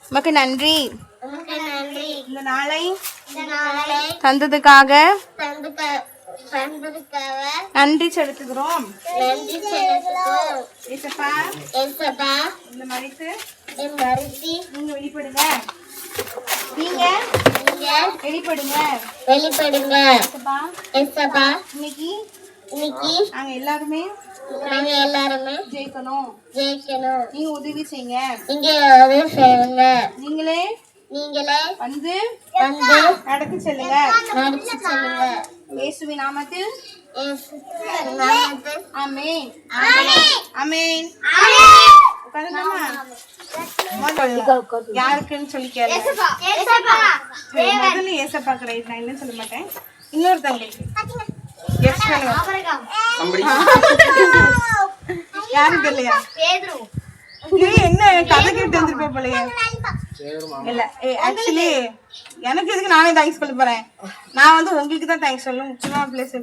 உமக்கு நன்றி. இந்த நாளை தந்ததுக்காக நன்றி செலுத்துகிறோம். இந்த மறித்து நீங்க வெளிப்படுங்க. நீங்க வெளிப்படுங்க. இன்னைக்கு நாங்க எல்லாருமே ஜெயிக்கணும். நீங்க உதவி செய்யுங்க. நீங்களே வந்து நடத்தி செல்லுங்க. இயேசுவின் நாமத்தில் ஆமென். ஆமென். உட்காருங்கம்மா. யாருக்குன்னு சொல்லி கேளுங்க. முதல்ல ஏசப்பா கிடையாது, நான் என்ன சொல்ல மாட்டேன். இன்னொரு தங்களுக்கு யாரும் தெரியலையா? என்ன கதை கேட்டு வந்துருப்ப போலயே. இல்ல ஆக்சுவலி எனக்கு எதுக்கு நானே தேங்க்ஸ் சொல்ல போறேன். நான் வந்து உங்களுக்கு தான் தேங்க்ஸ் சொல்லணும். முக்கியமா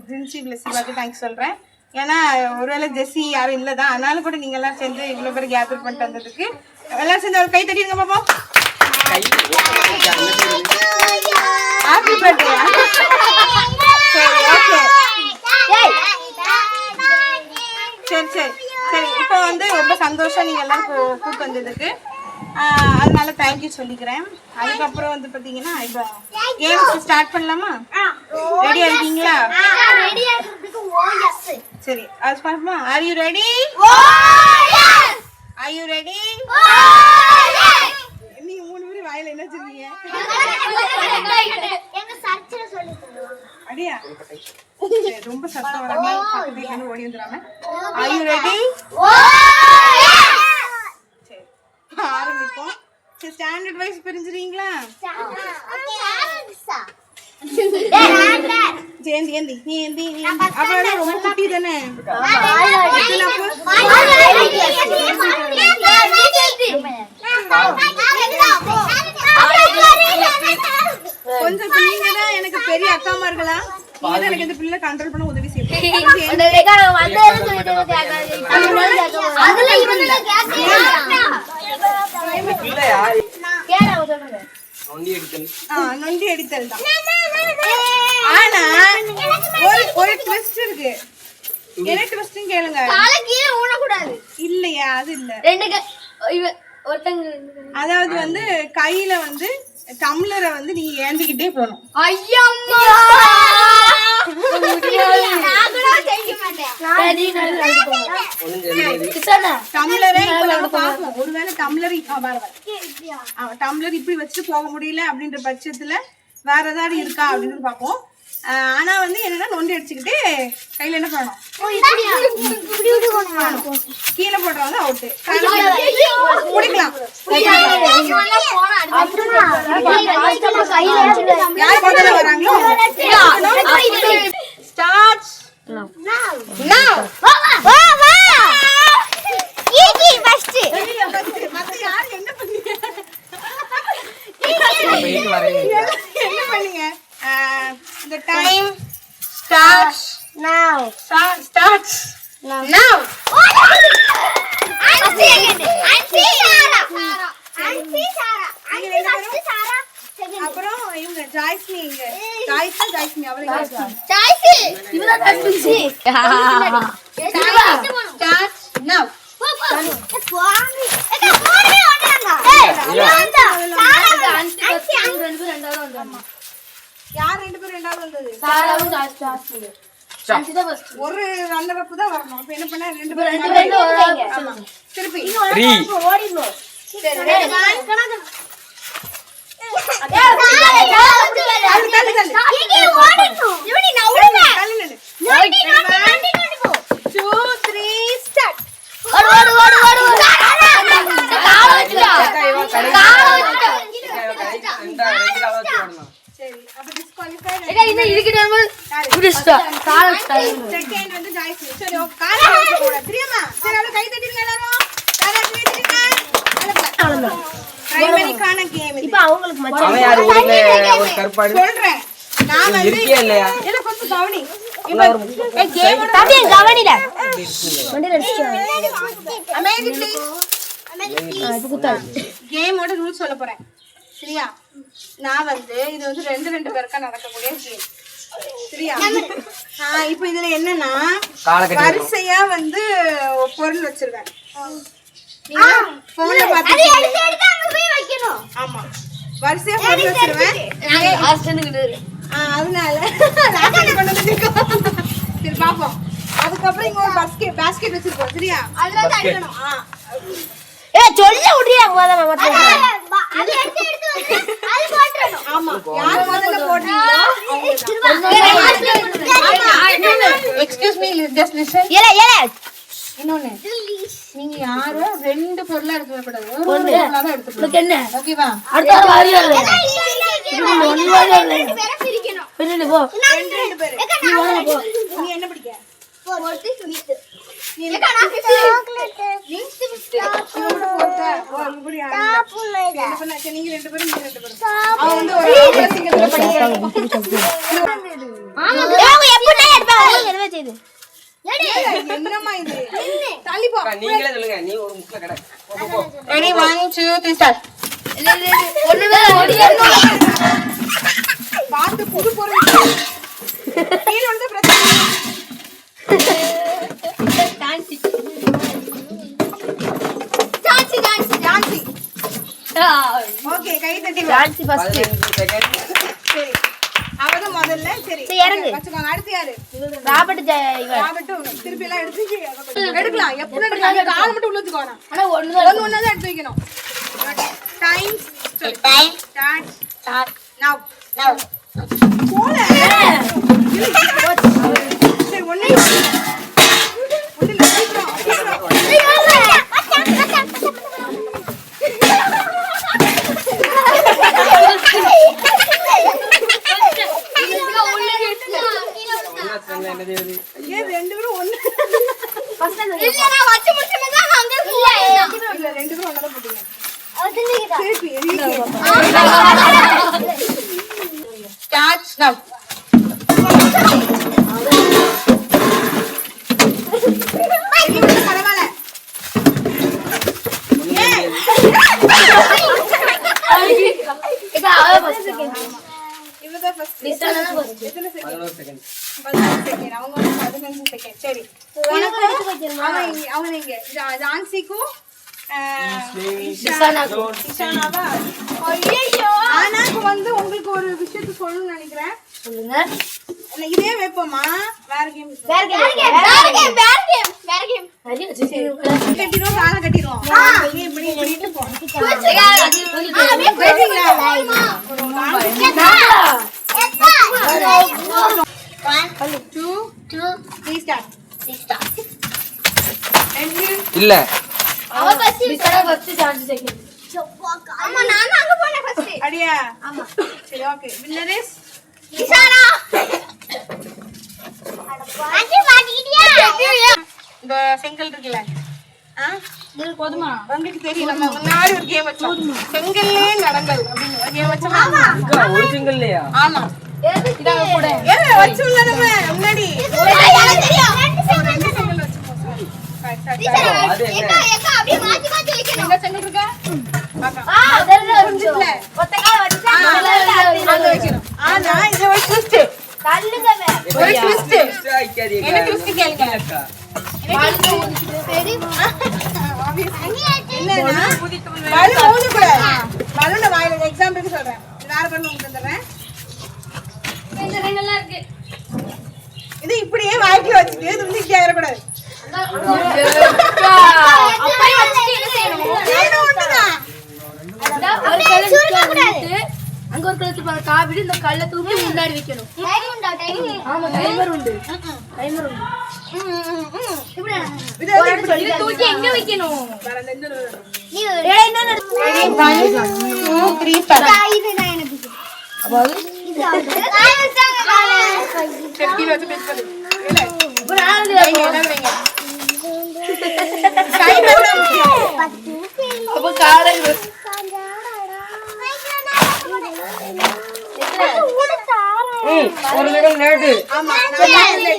பிரின்சிபல் தேங்க்ஸ் சொல்றேன். ஏன்னா ஒருவேளை ஜெஸ்ஸி யாரும் இல்லதான், அதனால கூட நீங்க எல்லாம் சேர்ந்து இவ்வளவு பேர் கேதர் பண்ணிட்டு வந்ததுக்கு எல்லாரும் சேர்ந்து ஒரு கை தட்டிடுங்க பாப்போம். Happy birthday. சரி சரி சரி. இப்போ வந்து ரொம்ப சந்தோஷம் நீங்க எல்லாரும் கூப்பிட்டு வந்ததுக்கு, அதனால தேங்க்யூ சொல்லிக்கிறேன். அதுக்கப்புறம் வந்து பாத்தீங்கன்னா இப்போ கேம்ஸ் ஸ்டார்ட் பண்ணலாமா? ரெடியா இருக்கீங்களா? சரி அது பாருமா. Are you ready? Are you ready? நீங்க மூணு பேரும் வாயில என்ன சொல்றீங்க? அடியா ரொம்ப சத்தம் வராம பக்கத்துல ஓடி வந்துறாம. Are you ready? சரி ஆரம்பிப்போம். Standard wise பிரிஞ்சிரீங்களா? ஜெயந்தி ஏந்தி நீ ஏந்தி நீ அவளோட ரொம்ப குட்டி தானே. கொஞ்சம் நீங்க தான் எனக்கு பெரிய அக்காமார்களா, நீங்க தான் எனக்கு இந்த பிள்ளை கண்ட்ரோல் பண்ண உதவி செய்யணும். நொண்டி அடித்தல் தான். ஆனா ஒரு ட்விஸ்ட் இருக்கு. என்ன ட்விஸ்ட்னு கேளுங்க. இல்லையா? அது இல்ல. அதாவது வந்து கையில வந்து டம்ளரை வந்து நீங்க ஏந்திக்கிட்டே போகணும். ஒருவேளை டம்ளர் இப்படி வச்சுட்டு போக முடியல அப்படின்ற பட்சத்துல வேற ஏதாவது இருக்கா அப்படின்னு பாப்போம். ஆனா வந்து என்னன்னா நொண்டி அடிச்சுக்கிட்டு கையில என்ன பண்ணணும், கீழே போடுறவங்க அவுட்டு. குடிக்கலாம். யார் முதல்ல வராங்களோ ஸ்டார்ட் நவ. என்ன பண்ணீங்க? The time starts now. Starts now. அப்புறம் இவங்க ஜாய்ஸ்மி, இங்க ஜாய்ஸ்மி அவரே ஜாய்ஸ்மி இவங்க கண்டுசி. Starts now. யார் ரெண்டு பேரும் ரெண்டாவது வந்தது? ஒரு ரன்னர் அப் தான் வரணும். அப்ப என்ன பண்ண? ரெண்டு பேரும் திருப்பி ஓடிடணும். கேமோட ரூல்ஸ் சொல்ல போறேன் சரியா? நான் வந்து இது வந்து 2 பேருக்கா நடக்கக்கூடிய கேம் சரியா? இப்போ இதுல என்னன்னா வரிசையா வந்து பொருள் வச்சிருவேன். போன பாத்து ஆமா வரிசையா பொருள் வச்சிருவேன். அதனால சரி பாப்போம். அதுக்கப்புறம் இங்க ஒரு பாஸ்கெட் வச்சிருக்கோம் சரியா? சொல்ல முடியா ஆமா யார் முதல்ல போடுறீங்களோ எக்ஸ்கியூஸ் மீ ஜஸ்ட் லிசன். இன்னொன்னு நீங்க யாரும் 2 பொருளா எடுத்து வரக்கூடாது. ஒரு பொருளா தான் எடுத்துக்கணும். ஓகேவா? அடுத்த வாரம் நீ என்ன பிடிக்க? என்னமா இது? நீங்களே சொல்லுங்க. நீ ஒரு முக்கிய கடை. Ready 1 2 3 start. பாத்து புது பொருள் கீழ வந்து பிரச்சனை. டான்சி ஓகே கை தட்டி டான்சி ஃபர்ஸ்ட் 15 செகண்ட். சரி அவத முதல்ல சரி இறங்கு. வச்சுக்கோங்க. அடுத்து யாரு? ராபர்ட் திருப்பி எல்லாம் எடுக்கலாம். எப்படி எடுக்கலாம்? கால் மட்டும் உள்ள வச்சுக்கோங்க. ஆனா ஒண்ணு தான் எடுத்து வைக்கணும். டைம் ஸ்டார்ட் நவ போல சரி ஒண்ணு ஏன் 2 பேரும் ஒண்ணு இல்ல நான் வச்சு முடிச்சமே தான் அங்க இல்ல 2 பேரும் ஒண்ணா போடுங்க. ஸ்டார்ட் நவ பரவாயில்ல. இவதான் ஃபர்ஸ்ட். எத்தனை செகண்ட்? 11 செகண்ட். 15 செகண்ட். அவங்க 15 செகண்ட். சரி அவன் இங்க ஜான்சிக்கும் இஷானாவா? ஐயோ ஆனாக்கு வந்து உங்களுக்கு ஒரு விஷயத்தை சொல்லணும்னு நினைக்கிறேன். சொல்லுங்க. இதே வைப்போமா? வேற கேம் கட்டிடுவோம். காலை கட்டிடுவோம். இப்படி இப்படிட்டு போ. 1 2 3 ஸ்டார்ட். இல்ல அவ ஃபர்ஸ்ட் விசாரா ஃபர்ஸ்ட் சான்ஸ் செகண்ட். அம்மா நான் அங்க போனேன் ஃபர்ஸ்ட். அடியா? ஆமா. சரி ஓகே. வின்னர் இஸ் விசாரா. அடி மாட்டிட்டியா? இந்த செங்கல் இருக்குல இது போதுமா? உங்களுக்கு தெரியும் நம்ம முன்னாடி ஒரு கேம் வச்சோம். செங்கல்லே நடங்கள் அப்படினு ஒரு கேம் வச்சோம். ஆமா ஒரு சிங்கிள் இல்லையா? ஆமா இதாங்க கூட வச்சோம்ல நம்ம முன்னாடி. எனக்கு தெரியும். 2 செங்கல் வச்சோம். சரி அது என்ன? ஏக்கா அப்படியே மாத்தி மாத்தி வைக்கணும். எங்க செங்கல் இருக்கா? பாக்க அதெல்லாம் புரிஞ்சுல. ஒத்தக்கால வச்சா அங்க வைக்கணும். ஆனா இது ஒரு ட்விஸ்ட். தள்ளுங்கவே. ஒரு ட்விஸ்ட். ஆயிக்காதீங்க. என்ன ட்விஸ்ட் கேளுங்க. சரி. என்னன்னா பலூன் ஊத கூடாது. பலூன வாயில எக்ஸாம்பிளுக்கு சொல்றேன். வேற பலூன் உங்களுக்கு தரேன். இந்த ரெண்டெல்லாம் இருக்கு. இது இப்படியே வாய்க்குள்ள வச்சிட்டு இது வந்து இப்படி ஆயிர கூடாது. அப்படியே வச்சிட்டு என்ன செய்யணும்? ஏதோ ஒண்ணுதான். அப்படியே சுருக்க கூடாது. அங்க ஒரு கழுத்து பாரு காவிடி இந்த கல்ல தூக்கி முன்னாடி வைக்கணும். டைம் உண்டா? டைம். ஆமா டைமர் உண்டு. டைமர் உண்டு. இப்படி இது தூக்கி எங்க வைக்கணும்? வேற எந்த நீ ஏய் என்ன நடந்து? 1 2 3 ஸ்டார்ட். இது நான் என்ன பிடிக்கும். அபால் இது நான் வச்சாங்க. செட்டில வச்சு பேஸ் பண்ணு. இல்ல இப்போ நான் வைங்க. டைமர் தான் முக்கியம். அப்ப காரை ஒரு செகண்ட் லேட். ஆமா 16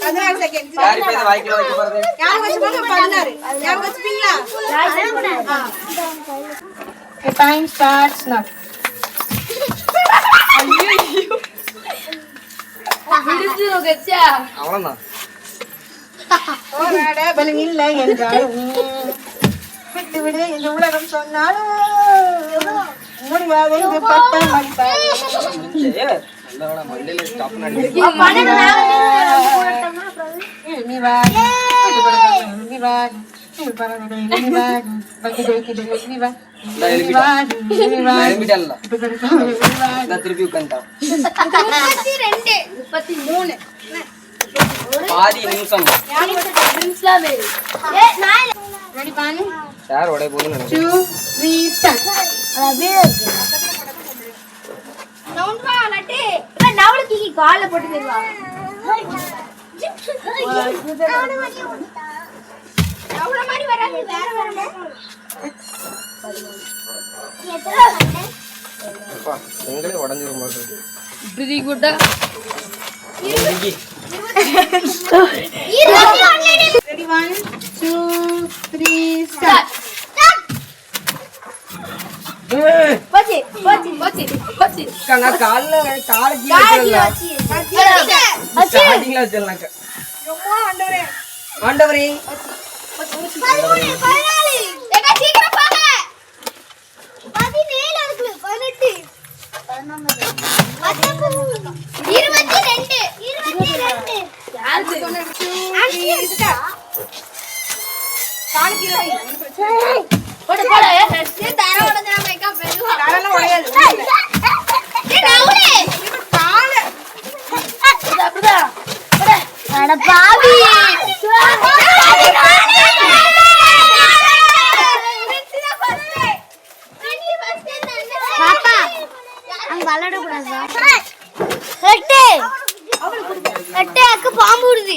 16 செகண்ட். யார் இப்ப இந்த வாய்க்குள்ள வைக்க போறது? யார் வச்சுப்பாங்க? 16. யார் வச்சுப்பீங்களா? டைம் ஸ்டார்ட்ஸ் நவ. அவ்வளவுதான். போராட பலம் இல்லை என்றாலும் விட்டு விடு இந்த உலகம் சொன்னாலும் முடியாது இது பட்ட மத்தாய். நல்ல மண்ணில ஸ்டாப் பண்ணி நீ வா நீ வா நீ பரவாயில்லை நீ வா நீ வா திருப்பி உட்காந்துட்டான். 33 பாதி நிமிஷம். யார் உடைய போதுன்னு நினைக்கிறேன். 2 3 ஸ்டார்ட். கால போட்டு போயிருவா எங்களே உடஞ்சிரும் போது. இப்படி கூட ரெடி 1 2 3 ஸ்டார்ட். போச்சு போச்சு போச்சு போச்சு நான் கால்ல கால கீழ ஸ்டார்டிங்ல வச்சிரலாம். ஆண்டவரே பாம்பு விடுதி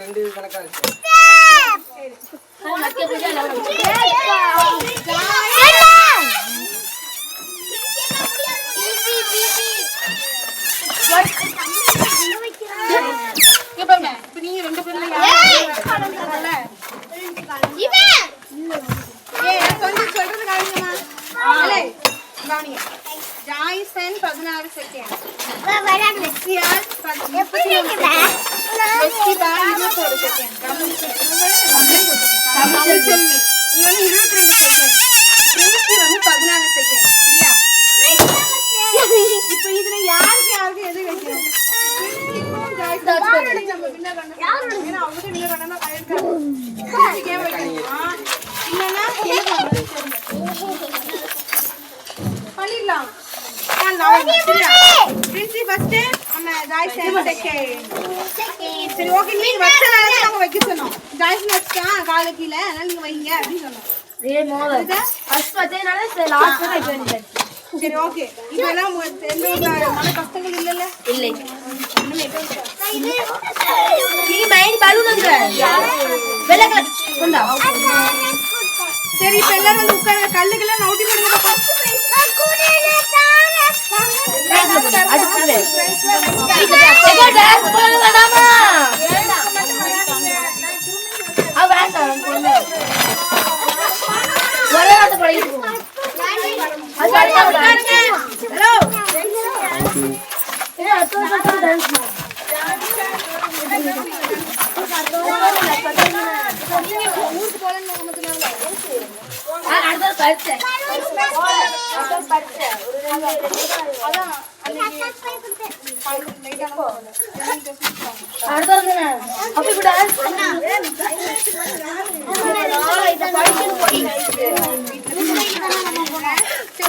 ரெண்டு கணக்கா இருக்கு. நீங்க ரெண்டு பேரும் கொஞ்சம் சொல்றது கவனிங்கம்மா. கவனிங்க. ஜாய்சன் 16 செகண்ட். வெஸ்டியால் 24 செகண்ட். வெஸ்டிபா 21 செகண்ட். தமிழ் செல்வி நீ வந்து 22 செகண்ட். பிரின்சி வந்து 14 செகண்ட். சரியா? இப்போ இதுல யாருக்கு யாருக்கு எது வைக்கணும்? பிரின்சிக்கும் ஜாய்சன் நம்ம வின்னர் பண்ணணும். ஏன்னா அவங்க வின்னர் பண்ணாம கரெக்ட்டா பிரின்சிக்கு ஏன் வைக்கணும்? இல்லனா என்ன பண்றது? பண்ணிடலாம். பிரின்சி ஃபர்ஸ்ட் நம்ம ஜாய்சன் செகண்ட். சரி ஓகே நீ வச்சனால நம்ம வைக்க சொன்னோம். ஜாய்சன் வச்சா கால கீழ அதனால நீங்க வைங்க அப்படி சொன்னோம். ஃபர்ஸ்ட் வச்சேனால லாஸ்ட் வரை வைக்க வேண்டியது. சரி ஓகே இதெல்லாம் எந்த மன கஷ்டங்கள் இல்லல? இல்லை நீ மைண்ட் பலூன் வெள்ளை கலர் கொண்டா. சரி இப்ப எல்லாரும் வந்து உட்காருங்க. கல்லுக்கெல்லாம் நவுட்டி போடுங்க பாப்பா.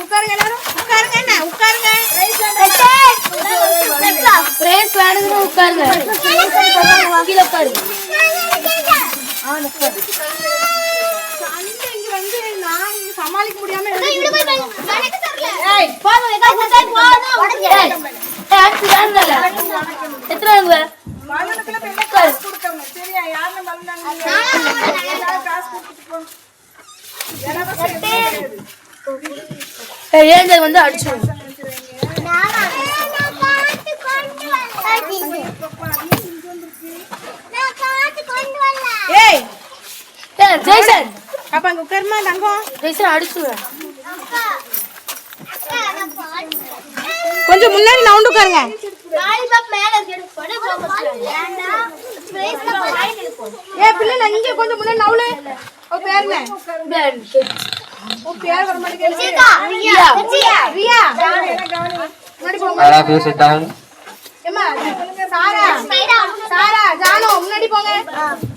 உட்காருங்க எல்லாரும் உட்காருங்க. என்ன உட்காருங்க. பிரைஸ் வேணும்னு உட்காருங்க. கீழே உட்காரு. இங்க வந்து நான் சமாளிக்க முடியாம வந்து அடிச்சு ஜெய்சன் பாப்பா அங்க உட்காருமா தங்கம். ஜெய்சன் அடிச்சுவேன். கொஞ்சம் முன்னாடி நவுண்டு உட்காருங்க. பிள்ளை நான் இங்க கொஞ்சம் முன்னாடி நவுளு. ஓ பேர் என்ன? ஓ பேர் வர மாட்டேங்குது. ரியா. முன்னாடி போங்க. ஏம்மா சாரா ஜானு முன்னாடி போங்க.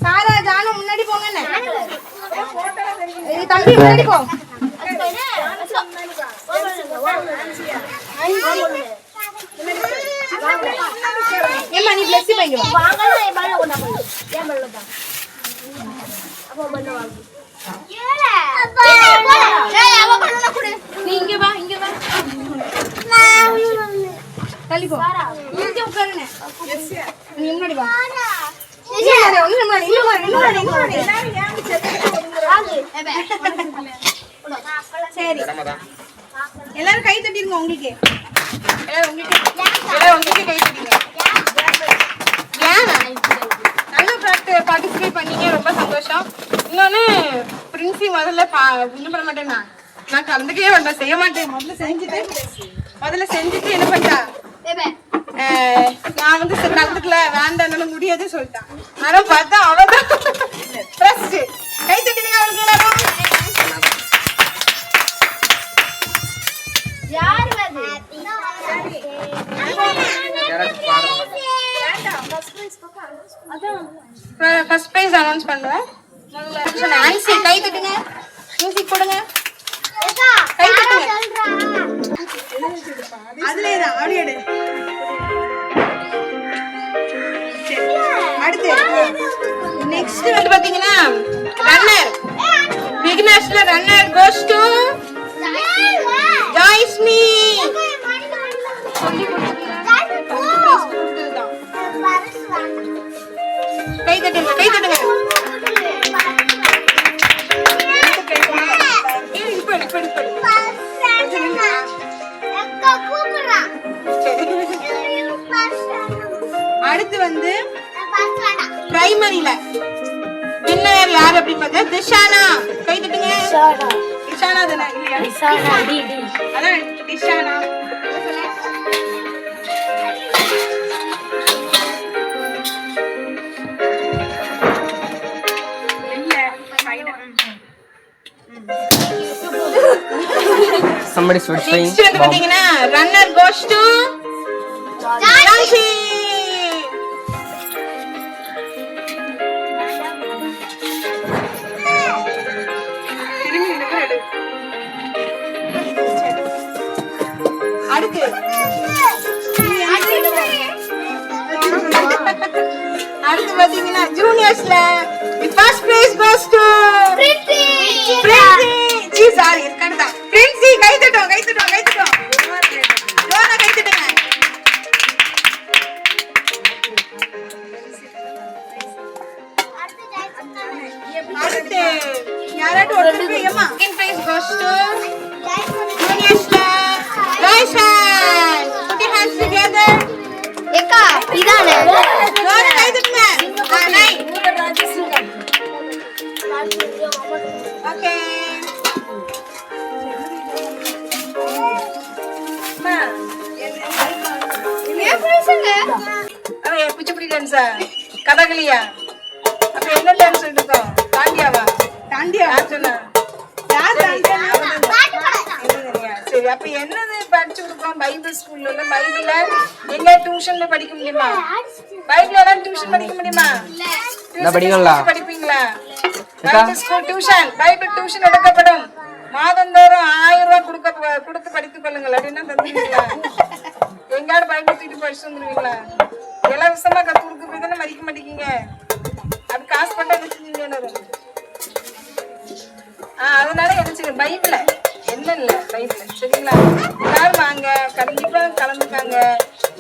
சாரா ஜானு முன்னாடி போங்கன்னு. தம்பி முன்னாடி போ. ஏம்மா நீ பிளஸ் பைங்க நீ இங்க வா தள்ளி போ. இங்க உட்காருங்க. நீ முன்னாடி வா. சரி எல்லாரும் கை தட்டிருங்க. உங்களுக்கு கை தட்டிங்க. நல்ல பார்ட்டிசிபேட் பண்ணீங்க, ரொம்ப சந்தோஷம். இன்னொன்னு பிரின்சி முதல்ல இது பண்ண மாட்டேன்னா நான் கலந்துக்கவே வேண்டாம், செய்ய மாட்டேன். முதல்ல செஞ்சுட்டு என்ன பண்ணிட்டா, நான் வந்து கலந்துக்கல வேண்டாம் முடியாது சொல்லிட்டான். ஆனா பார்த்தா அவதான் ஃபர்ஸ்ட். கை தட்டினீங்க அவளுக்கு எல்லாரும். ஃபர்ஸ்ட் பிரைஸ் அனௌன்ஸ் பண்ணுவேன். ஆன்சி கை தட்டுங்க, மியூசிக் போடுங்க, கை தட்டுங்க. அதுலயே தான் ஆடியோ எடு. அடுத்து நெக்ஸ்ட் வந்து பாத்தீங்கன்னா ரன்னர் பிகினர்ஸ்ல ரன்னர் கோஸ் டு ஜாய்ஸ்மி. கை தட்டுங்க, கை தட்டுங்க. அடுத்து வந்து பிரைமரியில வின்னர் யார் அப்படி பார்த்தா திஷானா. கை தட்டுங்க. திஷானா தானே? இல்லையா, அதான் திஷானா. Somebody switch me. Next வந்து பாத்தீங்கன்னா runner goes to Jansi. அடுத்து பாத்தீங்கன்னா ஜூனியர்ஸ்ல first prize goes to Princy. Sorry இருக்கடா பிரின்சி. கை தட்டுங்க, கை தட்டுங்க, கை தட்டுங்க. ஜோனா கை தட்டுங்க. அடுத்து யாராட்டு ஒரு பேயமா செகண்ட் பிரைஸ் goes to ஜூனியர்ஸ்ல ரைசன். put your hands together. ஏக்கா இதானே ஜோனா கை தட்டுங்க. நை ஓகே. குச்சிப்புடி டான்ஸா, கதகளியா, அப்ப என்ன டான்ஸ் எடுத்தோம்? தாண்டியாவா? தாண்டியா சொன்னா சரி. அப்ப என்னது படிச்சு கொடுப்போம்? பைபிள் ஸ்கூல்ல உள்ள பைபிள்ல எங்க டியூஷன்ல படிக்க முடியுமா? பைபிள் எல்லாம் டியூஷன் படிக்க முடியுமா? படிப்பீங்களா? Bible school tuition, Bible tuition எடுக்கப்படும். மாதந்தோறும் 1000 ரூபாய் கொடுத்து படித்துக் கொள்ளுங்கள் அப்படின்னா தந்துருவீங்களா? எங்காவது பைபிள் தூக்கிட்டு படிச்சு வந்துருவீங்களா? இலவசமா கத்து கொடுக்க போய் தானே மதிக்க மாட்டேங்க. அப்படி காசு பட்டா வச்சுருவீங்க. அதனால என்ன பைபிள என்ன இல்ல பைபிள சரிங்களா? எல்லாரும் வாங்க, கண்டிப்பா கலந்துக்காங்க.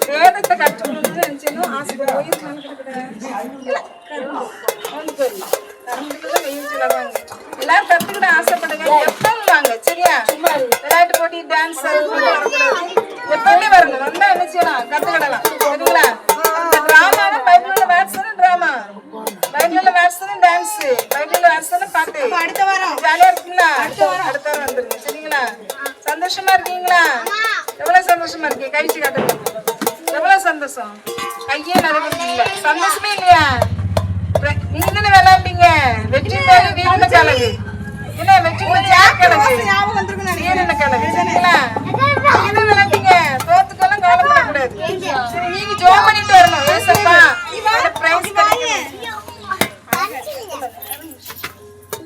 வேதத்தை கற்றுக்கணும்னு நினைச்சேனும் ஆசைப்படும். எல்லாரும் கத்துக்கிட்ட ஆசைப்படுங்க. எப்பவும் வாங்க சரியா? விளையாட்டு போட்டி, டான்ஸ் எப்பவுமே வரணும். வந்தா என்ன செய்யலாம்? கத்துக்கிடலாம் சரிங்களா? டிராமா பைபிள்ல வேர்ட்ஸ் தானே, டிராமா பைபிள்ல வேர்ட்ஸ் தானே, டான்ஸ் பைபிள்ல வேர்ட்ஸ் தானே, பாட்டு இருக்கீங்களா? சந்தோஷமா இருக்கீங்களா? எவ்வளவு சந்தோஷமா இருக்கீங்க? கழிச்சு காட்டுங்க. எவ்வளவு சந்தோஷம்? கையே நடக்கல. சந்தோஷமே இல்லையா? நீங்க தானே விளையாண்டீங்க. வெற்றி மேல வீரன கலகு. என்ன வெற்றி மேல கலகு? ஞாபகம் வந்திருக்கு நான். வீரன கலகு. சரிங்களா? நீங்க விளையாண்டீங்க. தோத்துக்கலாம் கவலைப்பட கூடாது. சரி நீங்க ஜோம் பண்ணிட்டு வரணும். ஏசப்பா இந்த பிரைஸ் கிடைக்கும்.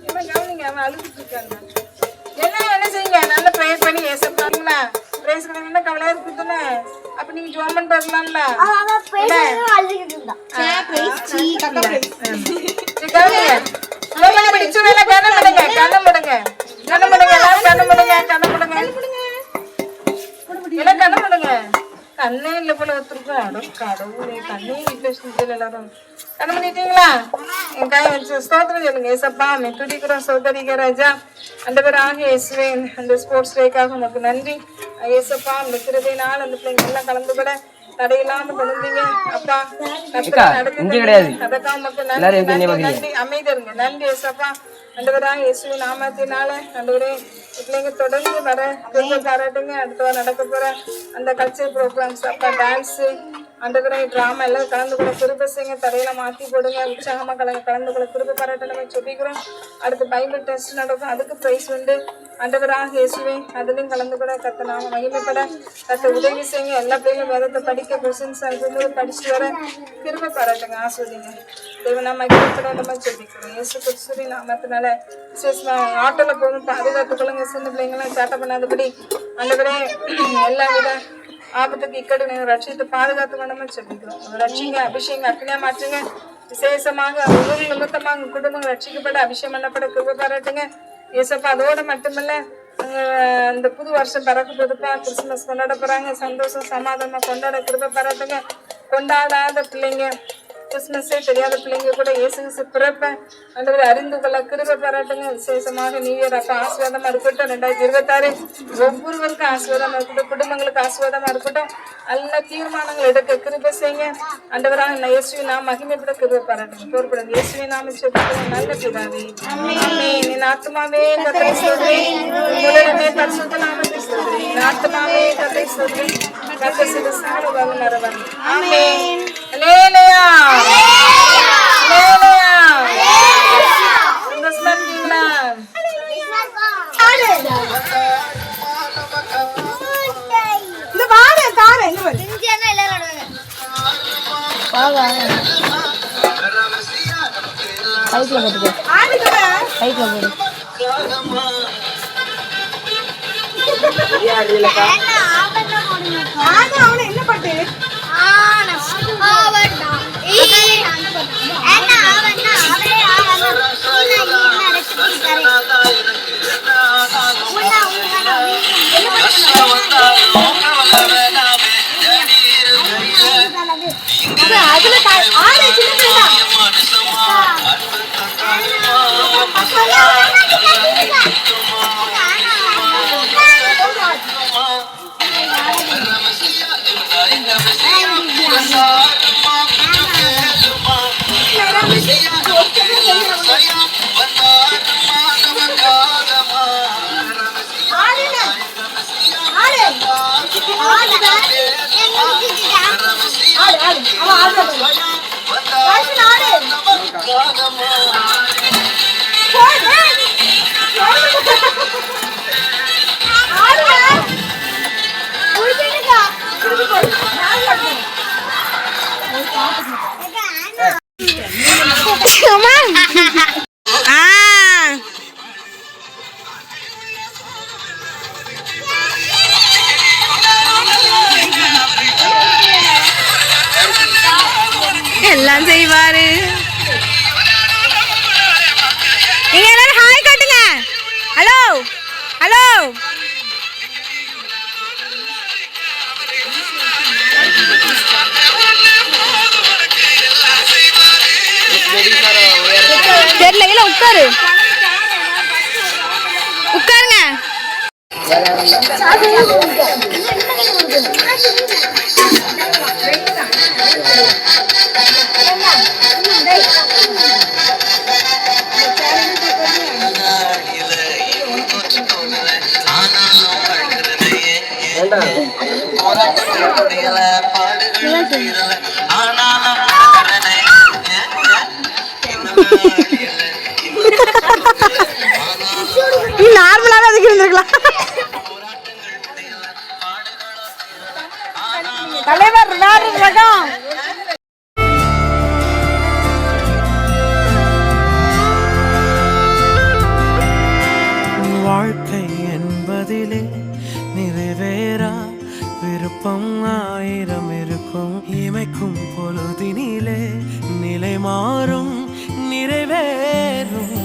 என்ன கவனிங்க அவன் அழுதுட்டு இருக்காங்க. என்ன செய்யுங்க நல்லா ப்ரேயர் பண்ணி ஏசப்பாங்களா பிரைஸ் கிடைக்கணும்னா கவலையா இருக்குதுன்னு அப்ப நீங்க ஜோம் பண்ணிட்டு வரலாம்ல. கண்ணே இல்ல போல ஒருத்தருக்கும் கடவுளே கண்ணே வீட்டுல எல்லாரும் கண்ணு பண்ணிட்டீங்களா? என் கை வச்சு ஸ்தோத்திரம் சொல்லுங்க. ஏசப்பா மே துதிக்கிறோம் சோதரிக ராஜா அந்தவராக இயேசுவே அந்த ஸ்போர்ட்ஸ் டேக்காக உனக்கு நன்றி. ஏசப்பா அந்த கிருபை நாள் அந்த பிள்ளைங்க எல்லாம் கலந்துபட தடையில்லாம கொண்டீங்க அப்பா. அதற்காக உமக்கு நன்றி. அமைதியா இருங்க. நன்றி ஏசப்பா. ஆண்டவராக இயேசுவி நாமத்தினால ஆண்டவரே பிள்ளைங்க தொடர்ந்து வர பாராட்டுங்க. அடுத்த வாரம் நடக்க போற அந்த கல்ச்சர் ப்ரோக்ராம்ஸ் அப்பா டான்ஸ் ஆண்டவரே டிராமா எல்லாம் கலந்து கூட கிருபை செய்யுங்க. தடையில மாத்தி போடுங்க. உற்சாகமா கலந்து கூட கிருபை பாராட்ட நம்ம சொல்லிக்கிறோம். அடுத்து பைபிள் டெஸ்ட் நடக்கும். அதுக்கு பிரைஸ் உண்டு. ஆண்டவராக இயேசுவே அதுலயும் கலந்து கூட கத்த நாம மகிமைப்பட கத்த உதவி செய்யுங்க. எல்லா பிள்ளைங்களும் வேதத்தை படிக்க கொஸ்டின்ஸ் அனுப்பும்போது படிச்சுட்டு வர கிருபை பாராட்டுங்க. ஆஸ்வதிங்க. தேவனா மகிமைப்பட நம்ம சொல்லிக்கிறோம். இயேசு கிறிஸ்துவின் நாமத்தினால ஆட்டோல போகும் பாதுகாத்து கொள்ளுங்க. சின்ன பிள்ளைங்களாம் சேட்டை பண்ணாதபடி ஆண்டவரே எல்லா வித ஆபத்துக்கு இக்கடு ரட்சித்து பாதுகாத்து கொண்டோம்னு சொல்லிக்கிறோம். ரட்சிங்க அபிஷேகம் அக்னியா மாற்றுங்க. விசேஷமாக ஊர் நிமித்தமாக குடும்பங்கள் ரட்சிக்கப்பட அபிஷேகம் பண்ணப்பட கிருபை பாராட்டுங்க. ஏசப்பா அதோட மட்டுமல்ல இந்த புது வருஷம் பிறக்க போதுப்பா. கிறிஸ்துமஸ் கொண்டாட போறாங்க. சந்தோஷம் சமாதானமா கொண்டாட கிருபை பாராட்டுங்க. கொண்டாடாத பிள்ளைங்க கிறிஸ்துமஸே தெரியாத பிள்ளைங்க கூட இயேசு பிறப்ப அந்த அறிந்து கொள்ள கிருபை பாராட்டுங்க. விசேஷமாக நியூ இயர் அப்ப ஆசீர்வாதமா இருக்கட்டும். 2026 ஒவ்வொருவருக்கும் ஆசீர்வாதமா இருக்கட்டும். குடும்பங்களுக்கு ஆசீர்வாதமா இருக்கட்டும். நல்ல தீர்மானங்கள் எடுக்க கிருபை செய்யுங்க. ஆண்டவராக இயேசுவை நாம் மகிமைப்பட கிருபை பாராட்டுங்க. பொறுப்படுங்க. இயேசுவை நாம சொல்லிக்கிறோம். நல்ல பிதாவே ஆமென். என் ஆத்துமாவே கர்த்தரை ஸ்தோத்திரி. உம்முடைய பரிசுத்த நாமத்தை ஸ்தோத்திரி. என் ஆத்துமாவே கர்த்தரை ஸ்தோத்திரி. கர்த்தர் செய்த சகல உபகாரங்களும் ஆமென். அல்லேலூயா. என்ன பாட்டு எல்லாம் செய்வாரு. நீங்க எல்லாரும் ஹாய் காட்டுங்க. Hello hello. தெரியல இல்ல உட்காரு உட்காருங்க. ஆனா நீ நார்மலாவே அதுக்கு இருந்திருக்கலாம். தலைவர் வேறு ரகம். வாழ்க்கை என்பதிலே நிறைவேறா விருப்பம் ஆயிரம் இருக்கும். இமைக்கும் பொழுதினிலே நிலை மாறும் நிறைவேறும்.